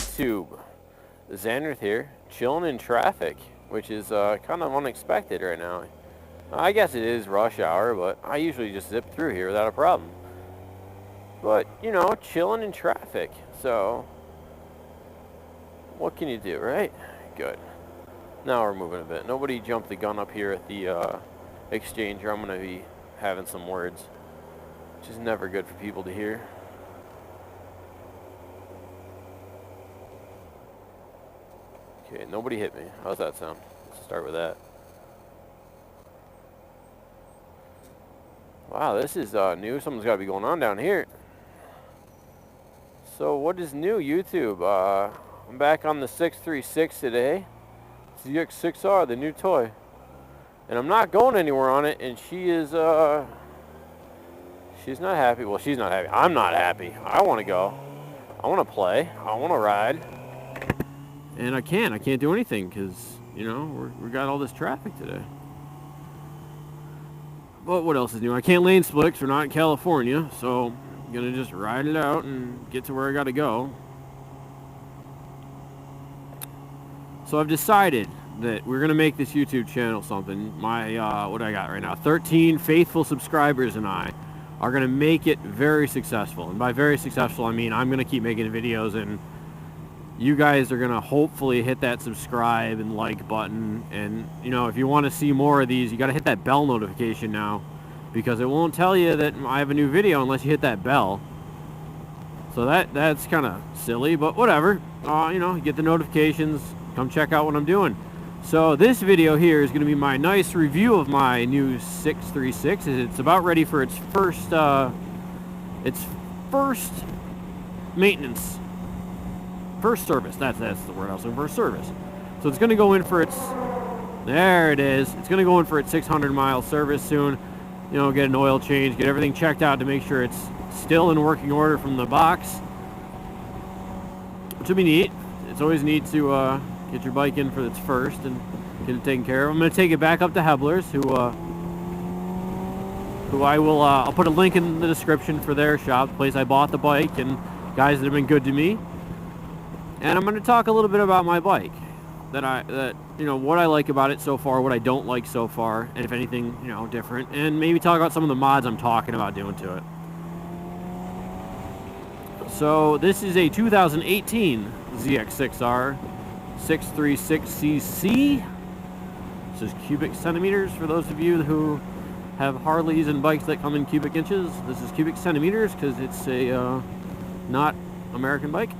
YouTube? Zanrith here, chilling in traffic, which is kind of unexpected right now. I guess it is rush hour, but I usually just zip through here without a problem. But, you know, chilling in traffic, so what can you do, right? Good. Now we're moving a bit. Nobody jumped the gun up here at the exchanger. I'm going to be having some words, which is never good for people to hear. Okay, nobody hit me. How's that sound? Let's start with that. Wow, this is new. Something's got to be going on down here. So what is new, YouTube? I'm back on the 636 today. ZX-6R, the new toy. And I'm not going anywhere on it, and she is, she's not happy. Well, she's not happy. I'm not happy. I want to go. I want to play. I want to ride. And I can't do anything because, you know, we got all this traffic today. But what else is new? I can't lane split 'cause we're not in California, so I'm going to just ride it out and get to where I got to go. So I've decided that we're going to make this YouTube channel something. My, what do I got right now? 13 faithful subscribers and I are going to make it very successful. And by very successful, I mean I'm going to keep making videos, and you guys are going to hopefully hit that subscribe and like button. And, you know, if you want to see more of these, you got to hit that bell notification now, because it won't tell you that I have a new video unless you hit that bell. So that's kind of silly, but whatever. You know, get the notifications. Come check out what I'm doing. So this video here is going to be my nice review of my new 636. It's about ready for its first maintenance. First service. That's the word I was looking for. Service. So it's going to go in for its, there it is. It's going to go in for its 600-mile service soon. You know, get an oil change, get everything checked out to make sure it's still in working order from the box, which will be neat. It's always neat to get your bike in for its first and get it taken care of. I'm going to take it back up to Hebler's, who I will, I'll put a link in the description for their shop, the place I bought the bike, and guys that have been good to me. And I'm going to talk a little bit about my bike, that you know, what I like about it so far, what I don't like so far, and if anything, you know, different, and maybe talk about some of the mods I'm talking about doing to it. So this is a 2018 ZX-6R 636cc. This is cubic centimeters for those of you who have Harleys and bikes that come in cubic inches. This is cubic centimeters because it's a not American bike.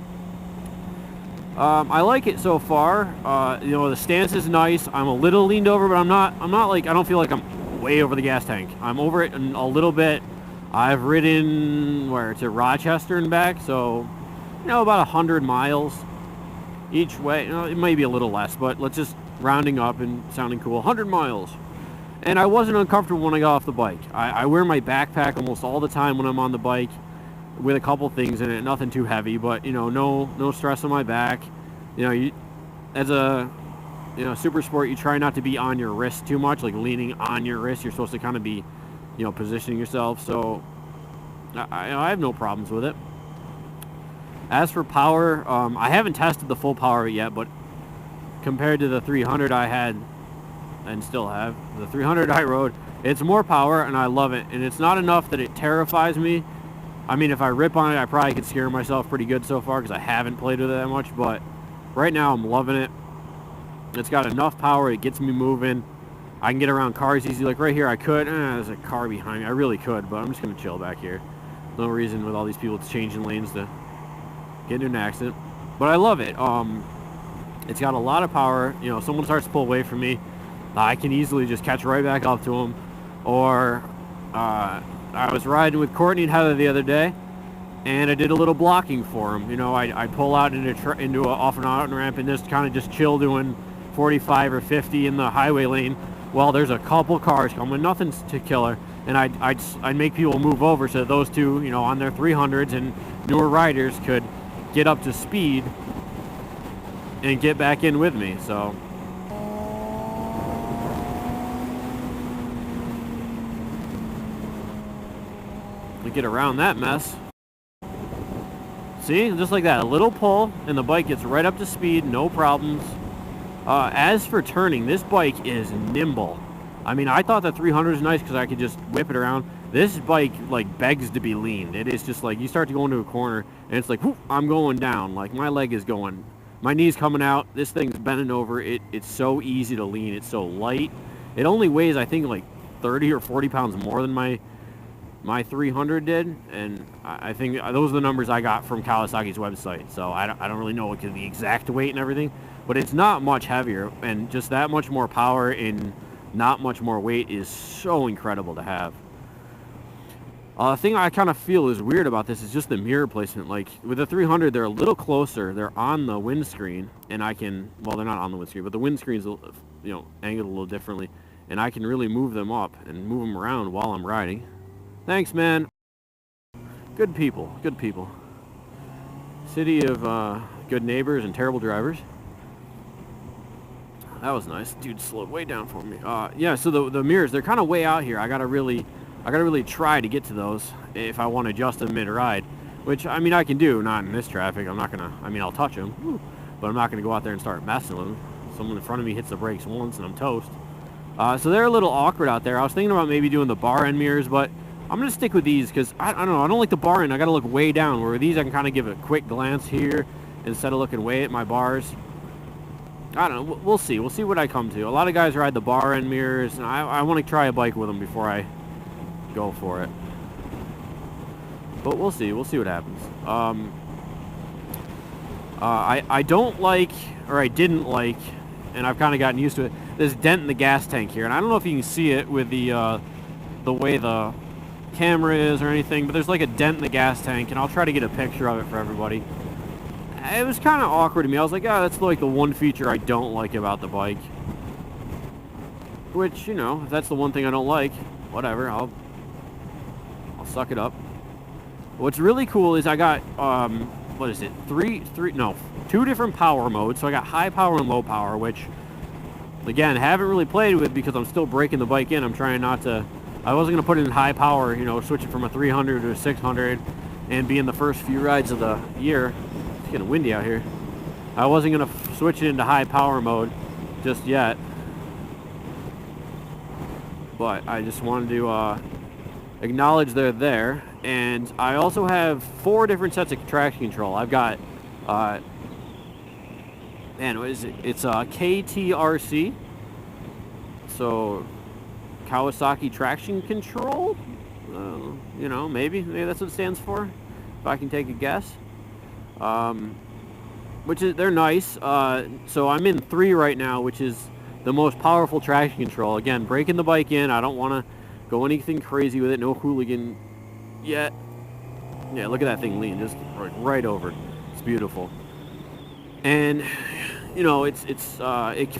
I like it so far. You know, the stance is nice. I'm a little leaned over, but I'm not like, I don't feel like I'm way over the gas tank. I'm over it a little bit. I've ridden to Rochester and back, so, you know, about 100 miles each way. You know, it may be a little less, but let's just rounding up and sounding cool. 100 miles. And I wasn't uncomfortable when I got off the bike. I wear my backpack almost all the time when I'm on the bike, with a couple things in it, nothing too heavy, but, you know, no stress on my back. You know, as a, you know, super sport, you try not to be on your wrist too much, like leaning on your wrist. You're supposed to kind of be, you know, positioning yourself. So I have no problems with it. As for power, I haven't tested the full power yet, but compared to the 300 I had and still have, the 300 I rode, it's more power and I love it. And it's not enough that it terrifies me. I mean, if I rip on it, I probably could scare myself pretty good so far because I haven't played with it that much, but right now I'm loving it. It's got enough power, it gets me moving. I can get around cars easy. Like right here, I could. There's a car behind me. I really could, but I'm just going to chill back here. No reason with all these people changing lanes to get into an accident. But I love it. It's got a lot of power. You know, if someone starts to pull away from me, I can easily just catch right back up to them. Or I was riding with Courtney and Heather the other day, and I did a little blocking for them. You know, I pull out into a off and on ramp and just kind of just chill doing 45 or 50 in the highway lane. Well, there's a couple cars coming, nothing too killer, and I'd make people move over so that those two, you know, on their 300s and newer riders could get up to speed and get back in with me. So we get around that mess. See, just like that, a little pull, and the bike gets right up to speed, no problems. As for turning, this bike is nimble. I mean, I thought the 300 is nice because I could just whip it around. This bike, like, begs to be leaned. It is just like, you start to go into a corner, and it's like, whoop, I'm going down. Like, my leg is going, my knee's coming out, this thing's bending over. It's so easy to lean. It's so light. It only weighs, I think, like 30 or 40 pounds more than my 300 did, and I think those are the numbers I got from Kawasaki's website. So I don't really know what the exact weight and everything, but it's not much heavier, and just that much more power in not much more weight is so incredible to have. The thing I kind of feel is weird about this is just the mirror placement. Like with the 300, they're a little closer. They're on the windscreen, and I can, well, they're not on the windscreen, but the windscreen's, you know, angled a little differently, and I can really move them up and move them around while I'm riding. Thanks, man. Good people, good people. City of good neighbors and terrible drivers. That was nice. Dude slowed way down for me. Yeah, so the mirrors, they're kind of way out here. I gotta really try to get to those if I want to adjust them mid-ride, which, I mean, I can do, not in this traffic. I'm not gonna, I mean, I'll touch them, but I'm not gonna go out there and start messing with them. Someone in front of me hits the brakes once and I'm toast. So they're a little awkward out there. I was thinking about maybe doing the bar end mirrors, but I'm gonna stick with these because I don't know, I don't like the bar end. I gotta look way down, where with these I can kind of give a quick glance here instead of looking way at my bars. I don't know, we'll see what I come to. A lot of guys ride the bar end mirrors, and I want to try a bike with them before I go for it. But we'll see what happens. I don't like, or I didn't like, and I've kind of gotten used to it, this dent in the gas tank here. And I don't know if you can see it with the way the camera is or anything, but there's like a dent in the gas tank, and I'll try to get a picture of it for everybody. It was kind of awkward to me. I was like, oh, that's like the one feature I don't like about the bike. Which, you know, if that's the one thing I don't like, whatever, I'll suck it up. What's really cool is I got, what is it, two different power modes. So I got high power and low power, which, again, haven't really played with because I'm still breaking the bike in. I'm trying not to, I wasn't going to put it in high power, you know, switch it from a 300 to a 600 and be in the first few rides of the year. It's getting windy out here. I wasn't going to switch it into high power mode just yet. But I just wanted to acknowledge they're there. And I also have 4 different sets of traction control. I've got, man, what is it? It's KTRC. So, Kawasaki Traction Control? You know, maybe that's what it stands for, if I can take a guess. Which is, they're nice. So I'm in 3 right now, which is the most powerful traction control. Again, breaking the bike in. I don't want to go anything crazy with it. No hooligan yet. Yeah, look at that thing lean, just right over. It's beautiful. And you know, it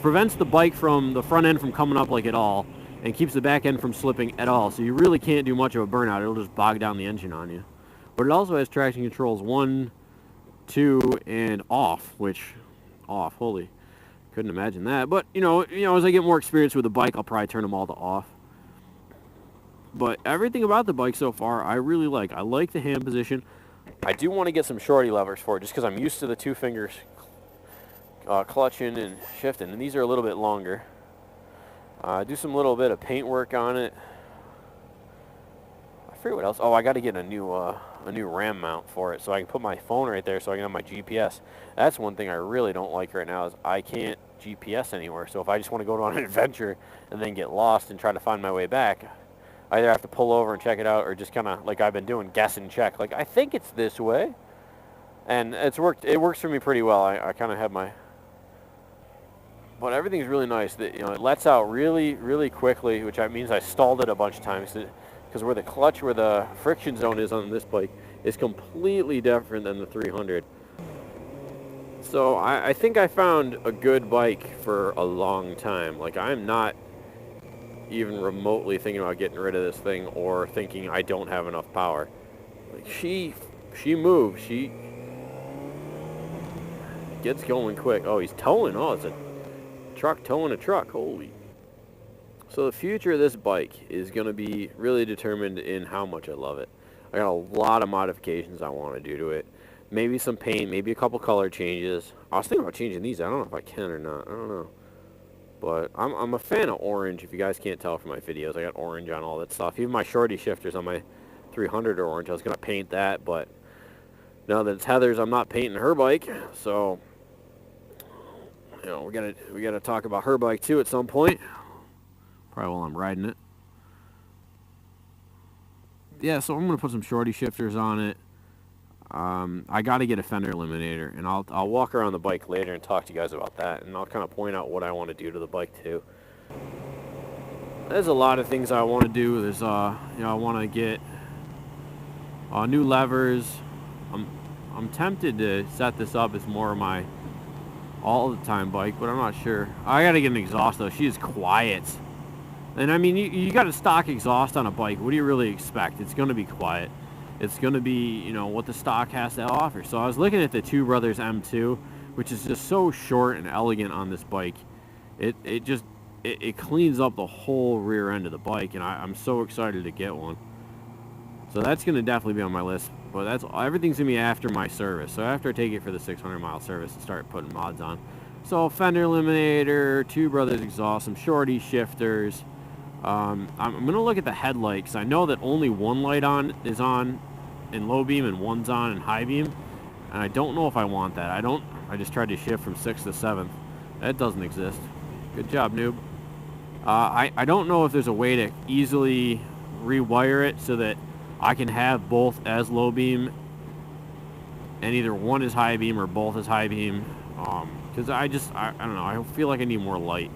prevents the bike from the front end from coming up like at all, and keeps the back end from slipping at all. So you really can't do much of a burnout. It'll just bog down the engine on you. But it also has traction controls 1, 2, and off, which holy, couldn't imagine that. But you know, as I get more experience with the bike, I'll probably turn them all to off. But everything about the bike so far, I really like. I like the hand position. I do want to get some shorty levers for it, just because I'm used to the 2 fingers clutching and shifting, and these are a little bit longer. Do some little bit of paint work on it. I forget what else. Oh, I got to get a new RAM mount for it, so I can put my phone right there, so I can have my GPS. That's one thing I really don't like right now, is I can't GPS anywhere. So if I just want to go on an adventure and then get lost and try to find my way back, I either have to pull over and check it out, or just kind of like I've been doing, guess and check. Like, I think it's this way, and it's worked. It works for me pretty well. I kind of have my, but everything's really nice. That, you know, it lets out really, really quickly, which means I stalled it a bunch of times, because where the friction zone is on this bike is completely different than the 300. So I think I found a good bike for a long time. Like, I'm not even remotely thinking about getting rid of this thing or thinking I don't have enough power. Like, she moves. She gets going quick. Oh, he's towing. Oh, it's a truck towing a truck. Holy. So the future of this bike is going to be really determined in how much I love it. I got a lot of modifications I want to do to it. Maybe some paint, maybe a couple color changes. I was thinking about changing these. I don't know if I can or not. I don't know. But I'm a fan of orange. If you guys can't tell from my videos, I got orange on all that stuff. Even my shorty shifters on my 300 are orange. I was going to paint that, but now that it's Heather's, I'm not painting her bike. So, you know, we gotta talk about her bike too at some point. Probably while I'm riding it. Yeah, so I'm gonna put some shorty shifters on it. I got to get a fender eliminator, and I'll walk around the bike later and talk to you guys about that, and I'll kind of point out what I want to do to the bike too. There's a lot of things I want to do. There's you know, I want to get new levers. I'm tempted to set this up as more of my all the time bike, but I'm not sure. I got to get an exhaust though. She is quiet, and I mean you got a stock exhaust on a bike. What do you really expect? It's going to be quiet. It's going to be, you know, what the stock has to offer. So I was looking at the Two Brothers M2, which is just so short and elegant on this bike. It cleans up the whole rear end of the bike, and I'm so excited to get one. So that's going to definitely be on my list. But everything's going to be after my service. So after I take it for the 600-mile service and start putting mods on. So fender eliminator, Two Brothers exhaust, some shorty shifters. I'm going to look at the headlight because I know that only one light is on in low beam and one's on in high beam. And I don't know if I want that. I just tried to shift from 6th to 7th. That doesn't exist. Good job, noob. I don't know if there's a way to easily rewire it so that I can have both as low beam and either one is high beam or both is high beam. Because I don't know. I feel like I need more light.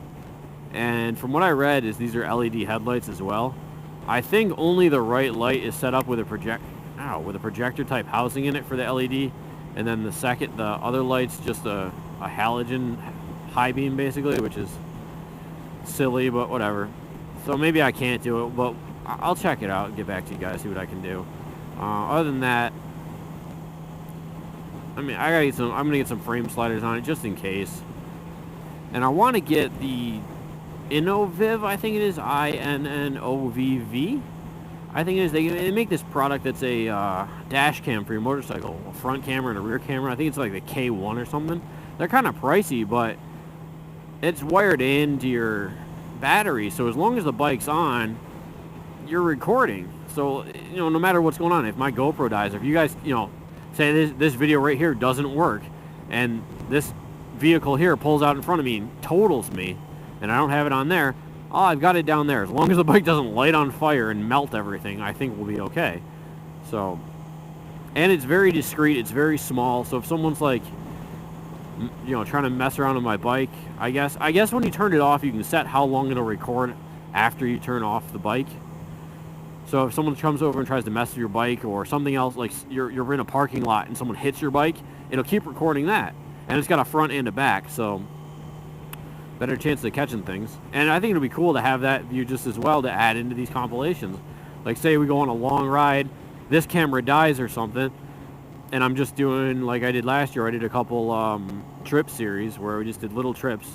And from what I read is these are LED headlights as well. I think only the right light is set up with a projector type housing in it for the LED, and then the other light's just a halogen high beam basically, which is silly, but whatever. So maybe I can't do it, but I'll check it out and get back to you guys, see what I can do. Other than that, I mean, I'm gonna get some frame sliders on it just in case, and I want to get the Innoviv, I think it is, INNOVV. I think it is. They make this product that's a dash cam for your motorcycle, a front camera and a rear camera. I think it's like the K1 or something. They're kind of pricey, but it's wired into your battery, so as long as the bike's on, you're recording. So, you know, no matter what's going on, if my GoPro dies, if you guys, you know, say this video right here doesn't work, and this vehicle here pulls out in front of me and totals me, and I don't have it on there, oh, I've got it down there. As long as the bike doesn't light on fire and melt everything, I think we'll be okay. So, and it's very discreet, it's very small, so if someone's like, you know, trying to mess around with my bike, I guess when you turn it off, you can set how long it'll record after you turn off the bike. So if someone comes over and tries to mess with your bike or something else, like you're in a parking lot and someone hits your bike, it'll keep recording that. And it's got a front and a back, so better chance of catching things. And I think it'll be cool to have that view just as well to add into these compilations. Like say we go on a long ride, this camera dies or something, and I'm just doing like I did last year. I did a couple trip series where we just did little trips,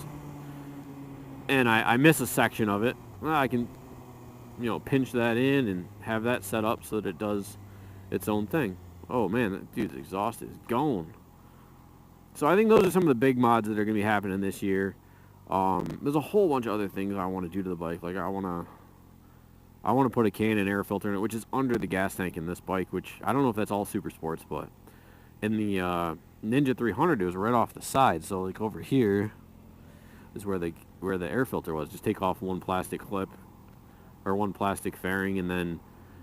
and I miss a section of it. Well, I can, you know, pinch that in and have that set up so that it does its own thing. Oh man, that dude's exhaust is gone. So I think those are some of the big mods that are going to be happening this year. There's a whole bunch of other things I want to do to the bike. Like I want to put a Canon air filter in it, which is under the gas tank in this bike, which I don't know if that's all super sports, but in the Ninja 300 it was right off the side. So like over here is where the air filter was. Just take off one plastic clip or one plastic fairing, and then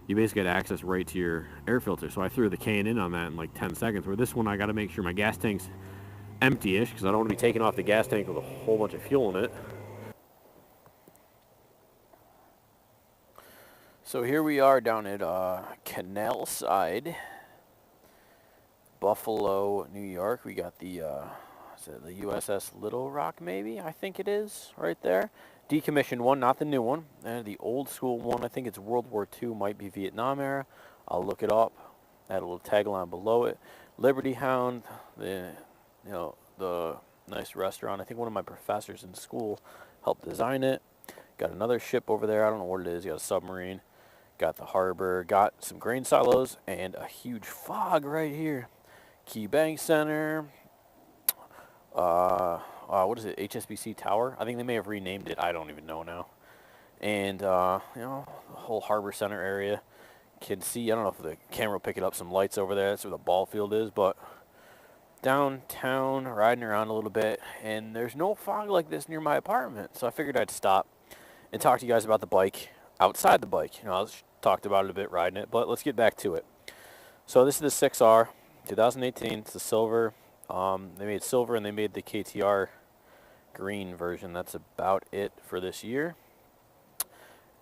you basically get access right to your air filter. So I threw the can in on that in like 10 seconds, where this one I got to make sure my gas tank's empty-ish, because I don't want to be taking off the gas tank with a whole bunch of fuel in it. So here we are down at Canalside, Buffalo, New York. We got the is it the USS Little Rock, maybe? I think it is, right there. Decommissioned one, not the new one. And the old school one, I think it's World War II, might be Vietnam era. I'll look it up. Add a little tagline below it. Liberty Hound, the nice restaurant. I think one of my professors in school helped design it. Got another ship over there. I don't know what it is. Got a submarine. Got the harbor. Got some grain silos and a huge fog right here. Key Bank Center. What is it? HSBC Tower? I think they may have renamed it. I don't even know now. And, you know, the whole Harbor Center area. Can see, I don't know if the camera will pick it up, some lights over there. That's where the ball field is, but downtown, riding around a little bit, and there's no fog like this near my apartment. So I figured I'd stop and talk to you guys about the bike outside the bike. You know, I talked about it a bit riding it, but let's get back to it. So this is the 6R, 2018. It's the silver. They made silver and they made the KTR green version. That's about it for this year.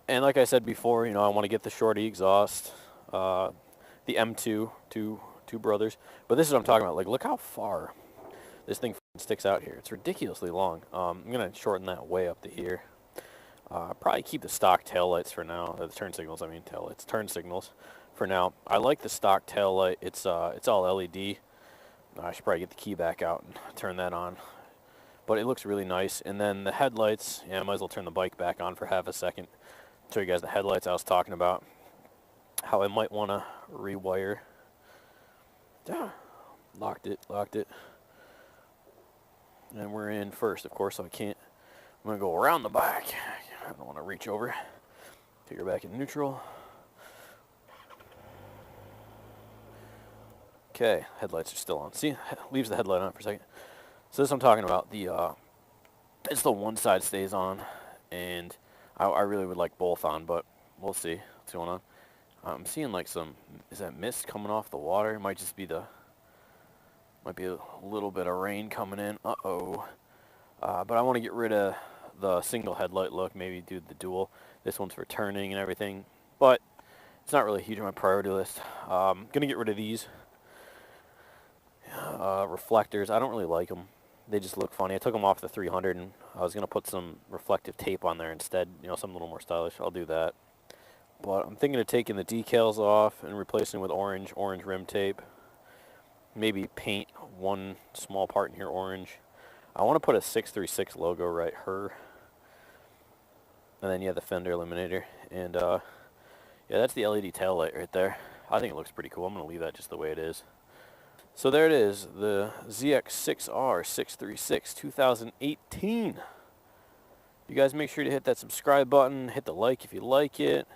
And like I said before, you know, I want to get the shorty exhaust, the M2, two brothers. But this is what I'm talking about. Like, look how far this thing sticks out here. It's ridiculously long. I'm going to shorten that way up to here. Probably keep the stock taillights for now. The turn signals, I mean taillights. Turn signals for now. I like the stock taillight. It's all LED. I should probably get the key back out and turn that on. But it looks really nice. And then the headlights, yeah, I might as well turn the bike back on for half a second. Show you guys the headlights I was talking about. How I might want to rewire. Yeah, locked it. And we're in first, of course, so I can't. I'm going to go around the back. I don't want to reach over. Take her back in neutral. Okay, headlights are still on. See, leaves the headlight on for a second. So this I'm talking about. It's the one side stays on, and I really would like both on, but we'll see what's going on. I'm seeing like is that mist coming off the water? It might just be might be a little bit of rain coming in. Uh-oh. But I want to get rid of the single headlight look, maybe do the dual. This one's for turning and everything, but it's not really huge on my priority list. I'm going to get rid of these reflectors. I don't really like them. They just look funny. I took them off the 300, and I was going to put some reflective tape on there instead, you know, something a little more stylish. I'll do that. But I'm thinking of taking the decals off and replacing with orange rim tape. Maybe paint one small part in here orange. I want to put a 636 logo right here. And then you have the fender eliminator. And yeah, that's the LED taillight right there. I think it looks pretty cool. I'm going to leave that just the way it is. So there it is, the ZX-6R 636 2018. You guys make sure to hit that subscribe button, hit the like if you like it,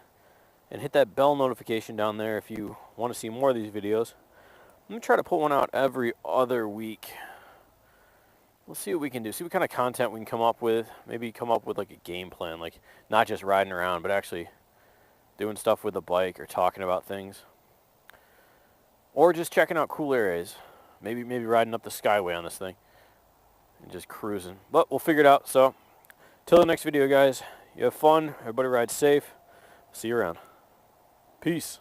and hit that bell notification down there if you want to see more of these videos. I'm going to try to put one out every other week. We'll see what we can do, see what kind of content we can come up with. Maybe come up with like a game plan, like not just riding around, but actually doing stuff with the bike or talking about things. Or just checking out cool areas. Maybe riding up the Skyway on this thing. And just cruising. But we'll figure it out. So, till the next video, guys. You have fun. Everybody ride safe. See you around. Peace.